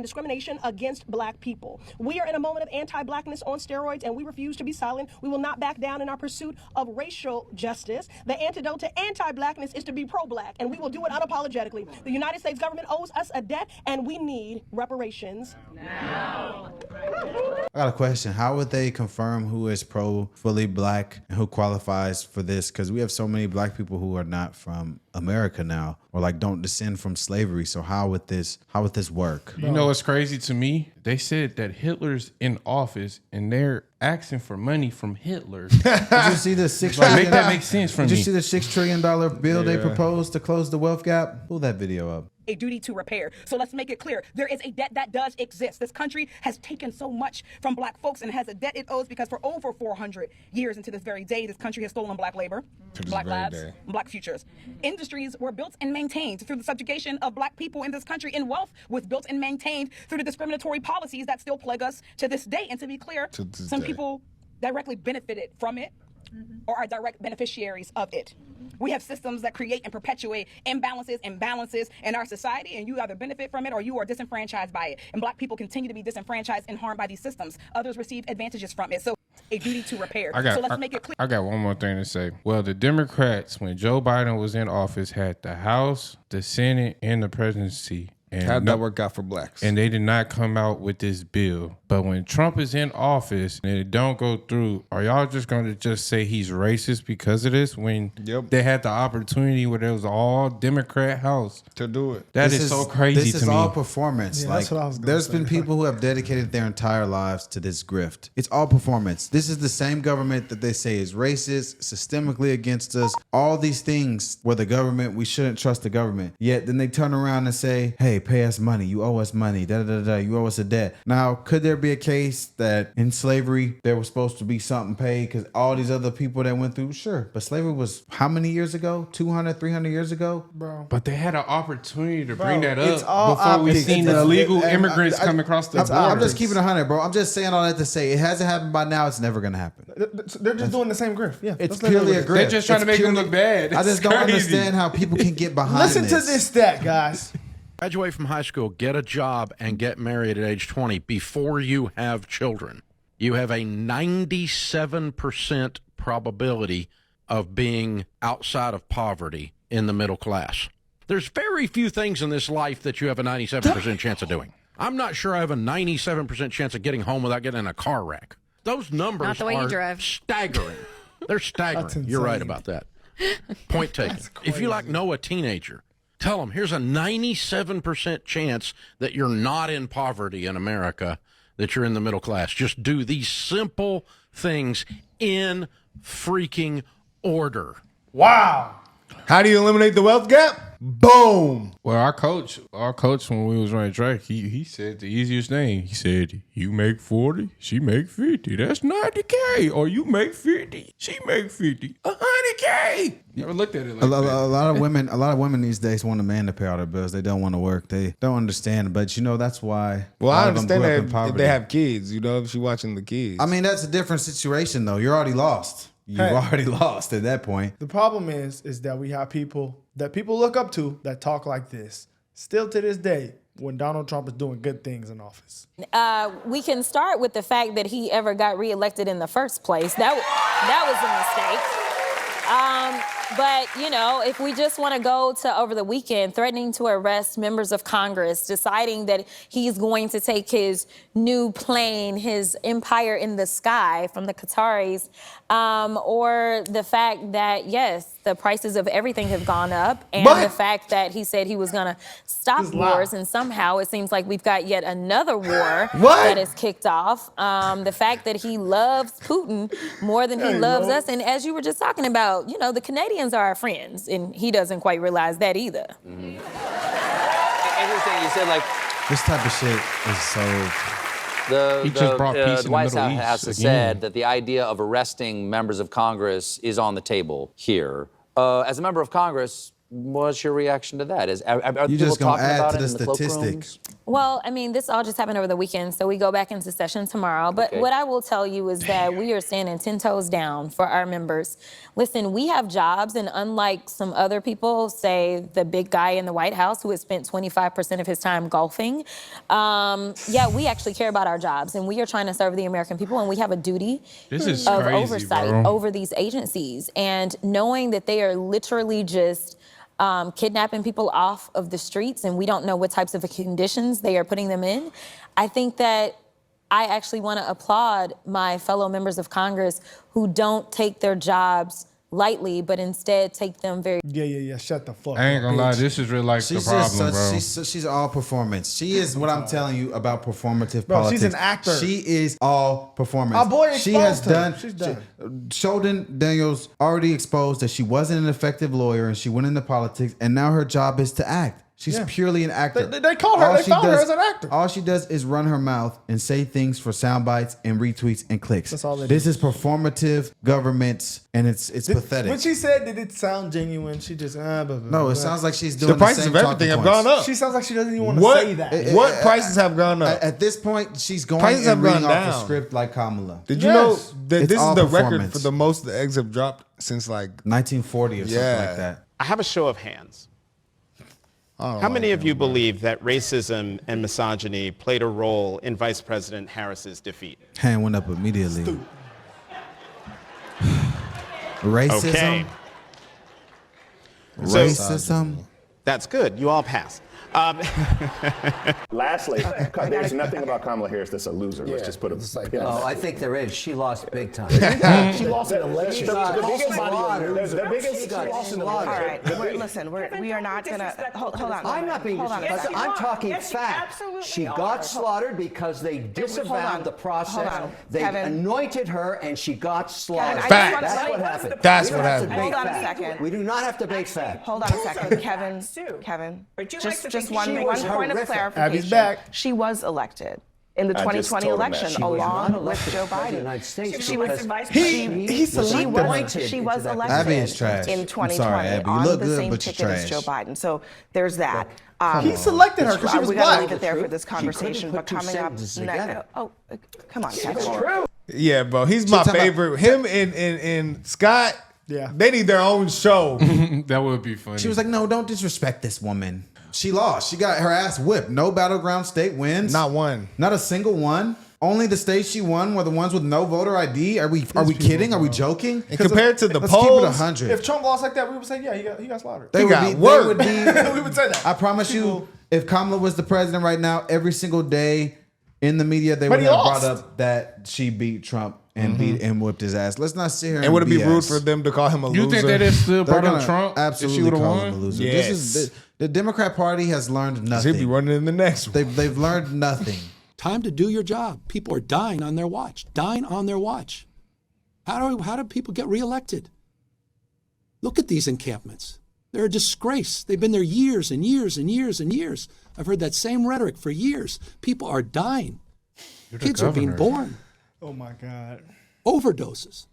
discrimination against black people. We are in a moment of anti-blackness on steroids, and we refuse to be silent. We will not back down in our pursuit of racial justice. The antidote to anti-blackness is to be pro-black, and we will do it unapologetically. The United States government owes us a debt, and we need reparations now. I got a question. How would they confirm who is fully black and who qualifies for this? Because we have so many black people who are not from America now, or like don't descend from slavery. So how would this work? You know what's crazy to me? They said that Hitler's in office and they're asking for money from Hitler. Did you see the $6 trillion? Make that make sense for me. Did you see the $6 trillion bill they proposed to close the wealth gap? Pull that video up. A duty to repair. So let's make it clear. There is a debt that does exist. This country has taken so much from black folks and has a debt it owes because for over 400 years into this very day, this country has stolen black labor, black lives, black futures. Industries were built and maintained through the subjugation of black people in this country, and wealth was built and maintained through the discriminatory policies that still plague us to this day. And to be clear, some people directly benefited from it or are direct beneficiaries of it. We have systems that create and perpetuate imbalances and balances in our society, and you either benefit from it or you are disenfranchised by it. And black people continue to be disenfranchised and harmed by these systems. Others receive advantages from it. So a duty to repair. So let's make it clear. I got one more thing to say. Well, the Democrats, when Joe Biden was in office, had the House, the Senate, and the presidency. And how'd that work out for blacks? And they did not come out with this bill. But when Trump is in office and it don't go through, are y'all just going to just say he's racist because of this? When they had the opportunity where there was all Democrat House to do it. That is so crazy to me. This is all performance. Yeah, like, that's what I was gonna there's say. been people who have dedicated their entire lives to this grift. It's all performance. This is the same government that they say is racist, systemically against us. All these things where the government, we shouldn't trust the government. Yet then they turn around and say, hey, pay us money. You owe us money. You owe us a debt. Now, could there be a case that in slavery there was supposed to be something paid because all these other people that went through? Sure. But slavery was how many years ago? 200, 300 years ago? Bro. But they had an opportunity to bring that up all before we optics. seen the illegal immigrants come across the border. I'm just keeping it 100, bro. I'm just saying all that to say it hasn't happened by now. It's never going to happen. They're just doing the same grift. Yeah, It's purely a grift. They're just trying to make them look bad. I just don't understand how people can get behind Listen to this stat, guys. Graduate from high school, get a job, and get married at age 20 before you have children. You have a 97% probability of being outside of poverty in the middle class. There's very few things in this life that you have a 97% chance of doing. I'm not sure I have a 97% chance of getting home without getting in a car wreck. Those numbers Not the way you are drive. staggering. They're staggering. You're right about that. Point taken. If you know a teenager, tell them, here's a 97% chance that you're not in poverty in America, that you're in the middle class. Just do these simple things in freaking order. Wow. How do you eliminate the wealth gap? Boom. Well, our coach when we was running track, he said the easiest thing. He said, you make 40, she make 50. That's 90K. Or you make 50, she make 50. 100K. Never looked at it like a that. lot of women these days want a man to pay all their bills. They don't want to work. They don't understand. But that's why. Well, I understand that if they have kids, if she's watching the kids. I mean, that's a different situation though. You're already lost. You've already lost at that point. The problem is that we have people that people look up to that talk like this. Still to this day, when Donald Trump is doing good things in office. We can start with the fact that he ever got reelected in the first place. That was a mistake. But, if we just want to go to over the weekend, threatening to arrest members of Congress, deciding that he's going to take his new plane, his empire in the sky from the Qataris, or the fact that, yes, the prices of everything have gone up, and the fact that he said he was going to stop wars, and somehow it seems like we've got yet another war that is kicked off. The fact that he loves Putin more than he loves us, and as you were just talking about, the Canadians are our friends, and he doesn't quite realize that either. Everything you said, this type of shit is so. The White House has said that the idea of arresting members of Congress is on the table here. As a member of Congress, what's your reaction to that? Are You people just gonna talking add about to it the in the statistics. cloakrooms? Well, I mean, this all just happened over the weekend, so we go back into session tomorrow. But Okay. what I will tell you is that we are standing 10 toes down for our members. Listen, we have jobs, and unlike some other people, say the big guy in the White House who has spent 25% of his time golfing, we actually care about our jobs, and we are trying to serve the American people, and we have a duty This is of crazy, oversight bro. over these agencies. And knowing that they are literally just kidnapping people off of the streets, and we don't know what types of conditions they are putting them in. I think that I actually want to applaud my fellow members of Congress who don't take their jobs lightly, but instead take them very. Yeah. Shut the fuck up. I ain't gonna lie, bitch. this is really like She's the problem, just bro. she's all performance. She is what I'm telling you about performative Bro, politics. she's an actor. She is all performance. Our boy she has exposed her. done. She's done. Sheldon Daniels already exposed that she wasn't an effective lawyer and she went into politics, and now her job is to act. She's purely an actor. They call her. They found her as an actor. All she does is run her mouth and say things for sound bites and retweets and clicks. That's all it This is performative government, and it's pathetic. When she said, did it sound genuine? She just No, it sounds like she's doing The prices same of everything talking have points. gone up. She sounds like she doesn't even want to say that. What prices have gone up? At this point, she's going Prices and have reading gone off a down. script like Kamala. Did you know Yes. that It's this is all the record performance. for the most the eggs have dropped since like 1940 or something like that. I have a show of hands. How many of you believe that racism and misogyny played a role in Vice President Harris's defeat? Hand went up immediately. Racism. Okay. Racism. That's good. You all pass. Lastly, there's nothing about Kamala Harris that's a loser. Let's just put a pin on Oh, that. I think there is. She lost big time. She lost an election. got The biggest slaughtered. the biggest She got loss in the slaughtered. All right, listen, we are not gonna, hold on. I'm not being Hold on a disrespectful. second. I'm talking Yes, you fact. absolutely She are. got slaughtered because they disavowed the process. Hold on. They Kevin. anointed her and she got slaughtered. I just Fact. want to- That's what happened. That's We don't what have to happened. debate Hold on a fact. second. We do not have to debate fact. Hold on a second, Kevin. Just one point of horrific. clarification. Abby's back. She was elected in the I just 2020 told him election that. She was along not with elected Joe president of the Biden. United States She was because vice He selected her. She was elected Abby is trash. in I'm 2020 sorry, Abby. You on look the good, same but you're ticket as Joe trash. Biden. So there's that. He selected her because she was we gotta black. leave it there for this She couldn't conversation. put But two coming up sentences together. next, come on, Kevin. Yeah, bro. He's my talking about- favorite. Him and Scott. Yeah. They need their own show. That would be funny. She was like, no, don't disrespect this woman. She lost. She got her ass whipped. No battleground state wins. Not one. Not a single one. Only the states she won were the ones with no voter ID. Are we kidding? Are we joking? And compared to the Let's keep it polls, 100. If Trump lost like that, we would say, yeah, he got slaughtered. They He would got be, they worked. would be. We would say that. I promise you, if Kamala was the president right now, every single day in the media, they But would he have lost. brought up that she beat Trump and beat and whipped his ass. Let's not sit here. and would it be BS. rude for them to call him a loser? You think that it still They're brought up gonna Trump? absolutely if she would have call won? him a loser. Yes. This is the Democrat Party has learned He'll nothing. be running in the next one. They've learned nothing. Time to do your job. People are dying on their watch. Dying on their watch. How do people get reelected? Look at these encampments. They're a disgrace. They've been there years and years and years and years. I've heard that same rhetoric for years. People are dying. Kids are being born. Oh my God. Overdoses.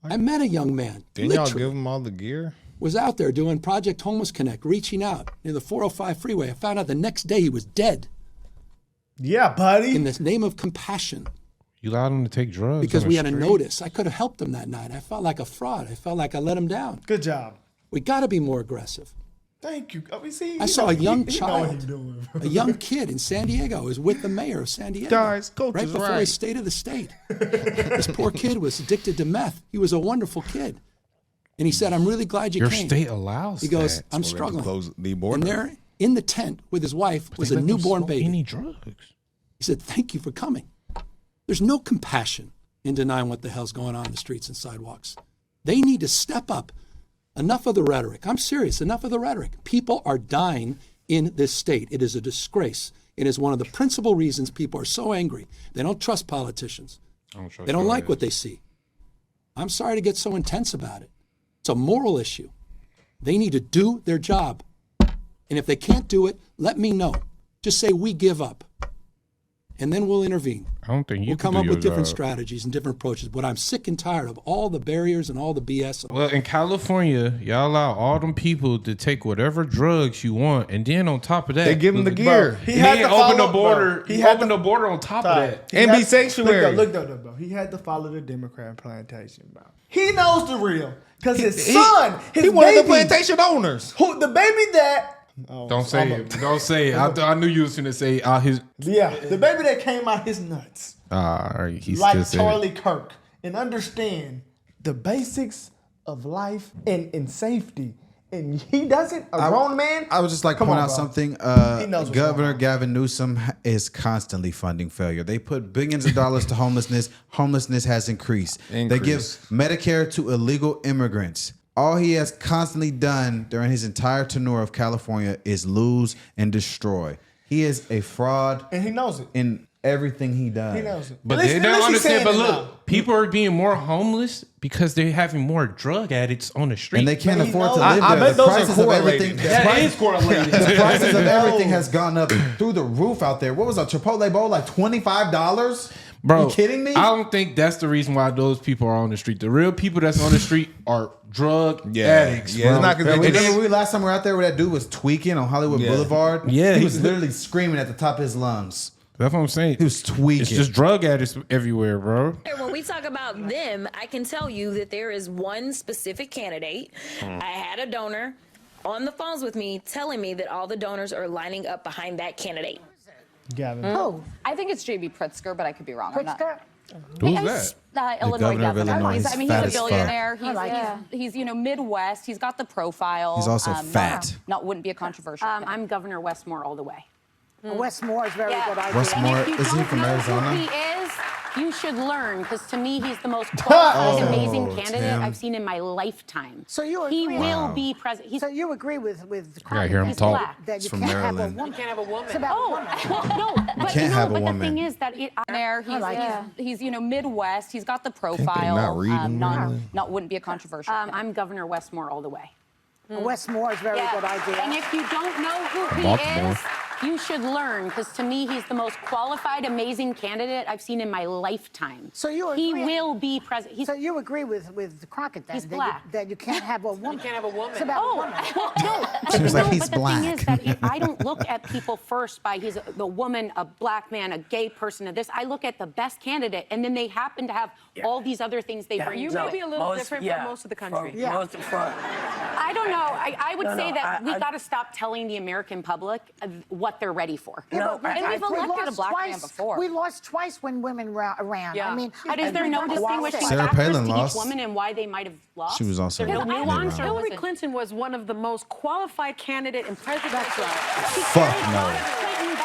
I met a young man. Didn't y'all literally give him all the gear? was out there doing Project Homeless Connect, reaching out near the 405 freeway. I found out the next day he was dead. Yeah, buddy. In the name of compassion. You allowed him to take drugs Because on we the had a street? notice. I could have helped him that night. I felt like a fraud. I felt like I let him down. Good job. We got to be more aggressive. Thank you. See, I saw a young he know what he child, doing. a young kid in San Diego. I was with the mayor of San Diego. Guys, coach right is before right. his state of the state. This poor kid was addicted to meth. He was a wonderful kid. And he said, I'm really glad you Your came. state allows He goes, that. I'm So we're gonna struggling. close the And border. there in the tent with his wife was a They let them newborn smoke baby. Any drugs? He said, thank you for coming. There's no compassion in denying what the hell's going on in the streets and sidewalks. They need to step up. Enough of the rhetoric. I'm serious. Enough of the rhetoric. People are dying in this state. It is a disgrace. It is one of the principal reasons people are so angry. They don't trust politicians. They don't like what they see. I'm sorry to get so intense about it. It's a moral issue. They need to do their job. And if they can't do it, let me know. Just say, we give up. and then we'll intervene. I don't think you We'll can come do up your with different job. strategies and different approaches. But I'm sick and tired of all the barriers and all the BS. Well, in California, y'all allow all them people to take whatever drugs you want, and then on top of that, They give them the gear. He had to open the follow- border. bro, he He had opened to- the border on top of that. He And had- be sanctuary. Look though, bro. He had to follow the Democrat plantation, bro. He knows the real. Because his son, his He one of the baby, plantation owners. who the baby that Don't say it. Don't say it. I knew you was gonna say his. Yeah, the baby that came out his nuts. He Like still said it. Charlie Kirk. And understand the basics of life and safety. And he doesn't, a grown man. I would just like to Come point on, out bro. something. He knows what's Governor going on. Gavin Newsom is constantly funding failure. They put billions of dollars to homelessness. Homelessness has increased. They give Medicare to illegal immigrants. All he has constantly done during his entire tenure of California is lose and destroy. He is a fraud. And he knows it. In everything he does. He knows it. But At least- they at don't least he's understand. saying But it look, now. people are being more homeless because they're having more drug addicts on the street, And they can't But he afford to knows- live I there. bet The those are prices of everything. correlated. That is correlated. The prices of everything has gone up through the roof out there. What was a Chipotle bowl like $25? Bro, you kidding me? I don't think that's the reason why those people are on the street. The real people that's on the street are drug addicts. Yeah, bro. it's not 'cause they Remember we last time we were out there where that dude was tweaking on Hollywood Boulevard? Yeah, He was literally screaming at the top of his lungs. That's what I'm saying. He was tweaking. It's just drug addicts everywhere, bro. When we talk about them, I can tell you that there is one specific candidate. I had a donor on the phones with me telling me that all the donors are lining up behind that candidate. Gavin. Oh, I think it's J.B. Pritzker, but I could be wrong. I'm not. Who's that? Illinois governor of governor. Illinois. He's He's fat a as fuck. billionaire. Yeah. He's Midwest. He's got the profile. He's also fat. Wouldn't be a controversial. I'm Governor Westmore all the way. Westmore is very good idea. Westmore, And if you is he don't from know Arizona? Who he is, you should learn, because to me, he's the most qualified, amazing candidate Tim. I've seen in my lifetime. So you He agree? will be president. So you agree with gotta hear him He's talk. black. that you from can't Maryland. have a woman. You can't have a woman. It's about a woman. No, but can't have a but woman. the thing is that he's Midwest. He's got the profile. not reading Not wouldn't be a controversial. I'm Governor Westmore all the way. Westmore is very good idea. And if you don't know who he Baltimore. is, you should learn, because to me, he's the most qualified, amazing candidate I've seen in my lifetime. So you He agree? will be president. So you agree with Crockett then? He's that you- black. that you can't have a woman. can't have a woman. It's about a woman. No, She was like, no, he's but the black. thing is that I don't look at people first by he's the woman, a black man, a gay person, this. I look at the best candidate, and then they happen to have all these other things they bring. You to may it. be a little different from most of the country. I don't know. I would say that we got to stop telling the American public what they're ready for. Yeah, but and we've we elected a lost black man twice. before. We lost twice when women ran. Yeah. I mean, But is there no distinguishing Sarah factors Palin to lost. each woman and why they might have lost? She was also There's no mid nuance, round. or was Hillary it- Clinton was one of the most qualified candidate in presidential. Fuck no.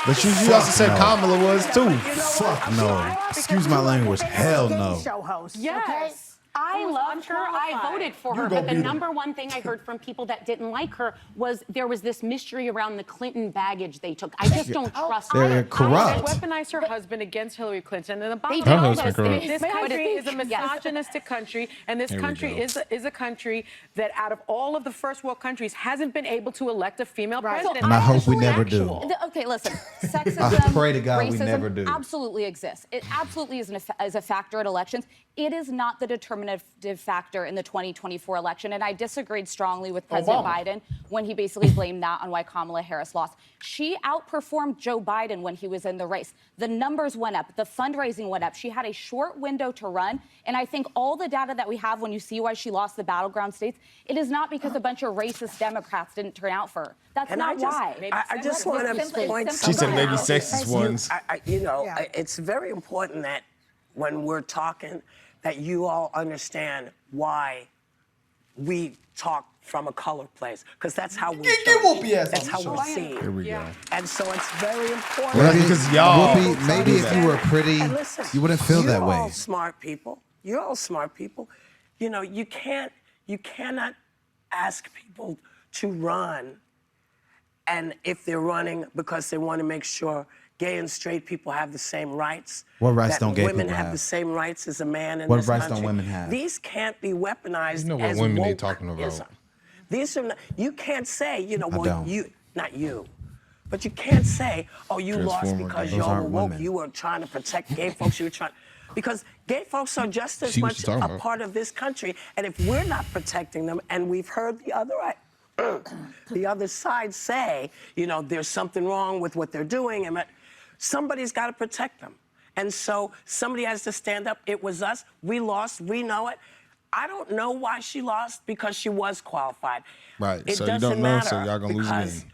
But you also said no. Kamala was too. Fuck no. Excuse my language. Hell no. show host. Yes. I loved her. I voted for her. But the number one thing I heard from people that didn't like her was there was this mystery around the Clinton baggage they took. I just don't trust They're her. corrupt. They weaponized her husband against Hillary Clinton. And the bottom They line Her is husband corrupt. this But country it's- is a misogynistic country, and this Here we country go. is a country that out of all of the first world countries hasn't been able to elect a female president. And I hope we never do. Okay, listen. Sexism, I pray to God we racism never do. absolutely exists. It absolutely is a factor at elections. It is not the determinative factor in the 2024 election. And I disagreed strongly with President Biden when he basically blamed that on why Kamala Harris lost. She outperformed Joe Biden when he was in the race. The numbers went up. The fundraising went up. She had a short window to run. And I think all the data that we have when you see why she lost the battleground states, it is not because a bunch of racist Democrats didn't turn out for her. That's not why. I just want to point She said maybe sexist ones. It's very important that when we're talking, that you all understand why we talk from a color place, because that's how we that's how we're seen. Here we go. And so it's very important. Maybe, because y'all Whoopi, maybe if you were pretty, And listen, you wouldn't feel that You're way. all smart people. You're all smart people. You know, you cannot ask people to run, and if they're running because they want to make sure gay and straight people have the same rights. What rights that don't gay women people have have? the same rights as a man in What this rights country. don't women have? These can't be weaponized You know what as women they wokeism. talking about. These are not, you can't say, don't. you, not you, But you can't say, oh, you lost Transformer because guys. y'all were aren't woke. women. You were trying to protect gay folks. You were trying, because gay folks are just as See what much you're a talking about. part of this country. And if we're not protecting them, and we've heard the other side say, you know, there's something wrong with what they're doing, and somebody's got to protect them. And so somebody has to stand up. It was us. We lost. We know it. I don't know why she lost, because she was qualified. Right. It So you doesn't don't know, matter so y'all gonna lose again. because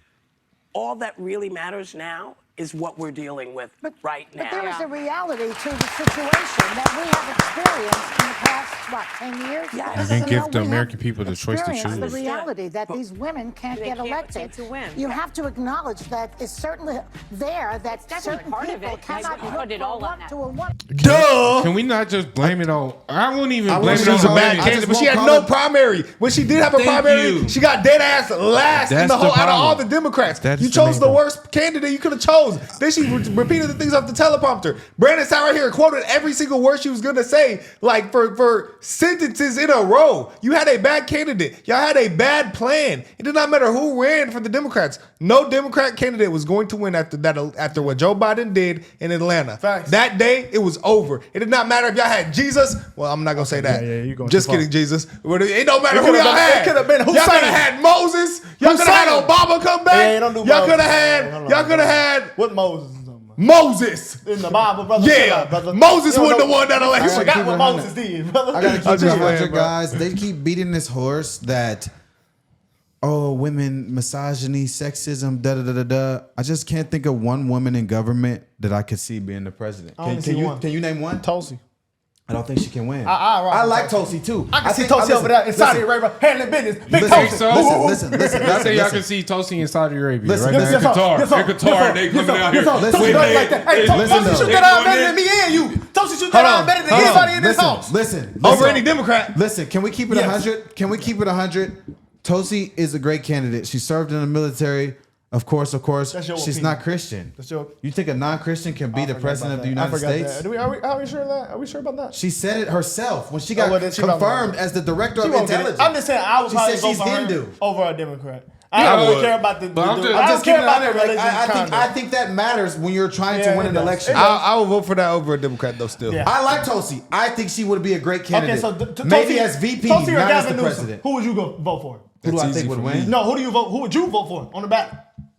all that really matters now is what we're dealing with right now. But there is a reality to the situation that we have experienced in the past, what, 10 years? Yes. You can give the we have American people the choice to experienced choose. the reality that these women can't They get can't elected. to win. You have to acknowledge that it's certainly there that certain part of people it. cannot I vote put it for all on one that. to a one. Duh. Can we not just blame it on? I wouldn't even blame it She on was a bad women. candidate, but she had won't no call it- primary. When she did have a Thank primary, you. she got dead ass last in That's the whole the out of all problem. the Democrats. That's You the chose main the problem. worst candidate you could have chose. Then she repeated the things off the teleprompter. Brandon sat right here and quoted every single word she was gonna say, like for sentences in a row. You had a bad candidate. Y'all had a bad plan. It did not matter who ran for the Democrats. No Democrat candidate was going to win after that. After what Joe Biden did in Atlanta, Facts. that day it was over. It did not matter if y'all had Jesus. Well, I'm not gonna say that. Yeah, you going Just too far. kidding, Jesus. But it don't matter It who could've y'all been- had. it could've been Y'all could Hussein. have had Moses. Y'all could have had Hussein. Obama come back. Hey, don't do Y'all Moses. could have had. Hold on, Y'all could have had What Moses is talking about? Moses. In the Bible, brother. Chill Yeah, out, brother. Moses You don't wasn't the know- one that You elected. forgot keep what it Moses 100. did, brother. I gotta keep I'm it just 100, playing, bro. guys. They keep beating this horse that, oh, women, misogyny, sexism, da da da da da. I just can't think of one woman in government that I could see being the president. I only see one. Can you name one? Tulsi. I don't think she can win. I like Tulsi too. I can see think- Tulsi listen, over there in Saudi listen. Arabia handling business. Big Listen, Tulsi. so? Listen. I say y'all listen. can see Tulsi in Saudi Arabia, Listen, right? yes, There in yes, Qatar. Yes, sir. In Qatar, they coming out here. Listen, Tulsi does like that. Hey, listen, Tulsi though. shoot that out better than me and you. Tulsi shoot that out better than anybody in this house. Listen. Over any Democrat. Listen, can we keep it 100? Can we keep it 100? Tulsi is a great candidate. She served in the military. Of course. That's your She's opinion. not Christian. That's your- You think a non-Christian can be the president of the United States? Are we sure of that? Are we sure about that? She said it herself when she got well, then she probably confirmed won't. as the director She of won't get it. intelligence. I'm just saying I would She probably said vote she's for her Hindu. over a Democrat. I I don't really would. care about the. But I'm I just don't keeping care it about the 100. Like, religion. I think that matters when you're trying to Yeah, win it an does. election. It does. I will vote for that over a Democrat though. Still. Yeah. I like Tulsi. I think she would be a great candidate. Okay, so maybe Tulsi, as VP, Tulsi or not as Gavin the Newsom, president. who would you go vote for? Who do I That's think easy would for win? me. No, who do you vote? Who would you vote for on the ballot?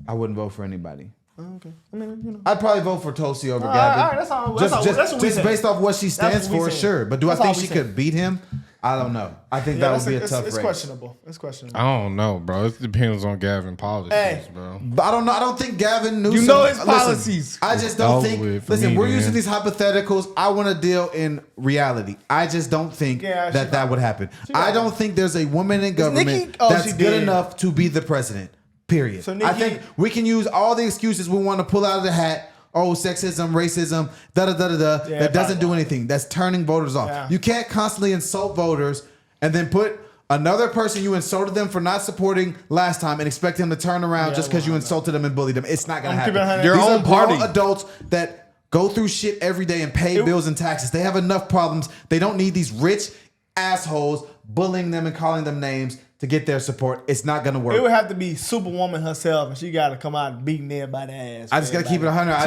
I wouldn't vote for anybody. Okay, I mean, you know. I'd probably vote for Tulsi over All Gavin. right, that's all. Just That's what we just said. based off what she stands what we for, said. sure. But do That's I all think we she said. could beat him? I don't know. I think Yeah, that would be a tough it's race. questionable. It's questionable. I don't know, bro. It depends on Gavin policies, Hey. bro. But I don't know. I don't think Gavin Newsom. You know his Listen, policies. I just don't Over think. with for Listen, me, we're man. using these hypotheticals. I want to deal in reality. I just don't think Yeah, that would happen. I don't think there's a woman in Nikki- government oh, that's she good did. enough to be the president. Period. So I Nikki- think we can use all the excuses we want to pull out of the hat. Oh, sexism, racism, da da da da da. Yeah, That doesn't do probably. anything. That's turning voters off. Yeah. You can't constantly insult voters and then put another person you insulted them for not supporting last time and expect them to turn around just because you insulted them and bullied them. It's not gonna I'm keeping happen. it 100. Your These own are grown party. adults that go through shit every day and pay bills and taxes. They have enough problems. They don't need these rich assholes bullying them and calling them names to get their support. It's not gonna It would work. have to be Superwoman herself, and she got to come out beating everybody ass. I just gotta keep it 100. I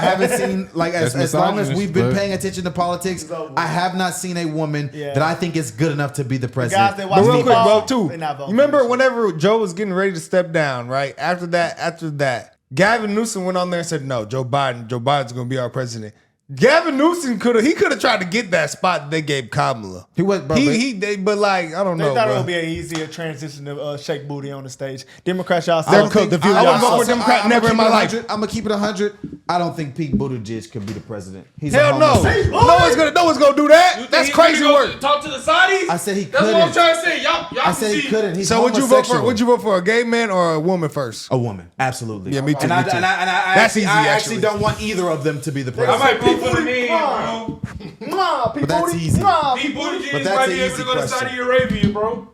haven't seen like as That's long as misogynist, we've been but- paying attention to politics. I have not seen a woman Yeah. that I think is good enough to be the guys president. that watch But real quick, football, bro, too. they not voting You remember for this whenever Joe was getting ready to step down, right? After that, Gavin Newsom went on there and said, "No, Joe Biden's going to be our president." Gavin Newsom could have tried to get that spot that they gave Kamala. He was, bro, But like I don't They know. thought it bro. would be an easier transition to shake booty on the stage. Democrats, y'all I still don't cook think- the view. I y'all would vote saw. for Democrat never in my life. I'm gonna keep it 100. I don't think Pete Buttigieg could be the president. He's Hell a no. homosexual. No one's gonna do that. That's crazy work. Talk to the Saudis. I said he That's couldn't. what I'm trying to say. Y'all I said can he see. couldn't. He's So would you vote for? homosexual. Would you vote for a gay man or a woman first? A woman, absolutely. Yeah, me too, And me I, too. and I That's actually, easy, I actually. actually don't want either of them to be the I president. might vote for the man, bro. Mwah, Pete But that's Booty. easy. Mwah, Pete Buttigieg But that's might an be able easy to go to question. Saudi Arabia, bro.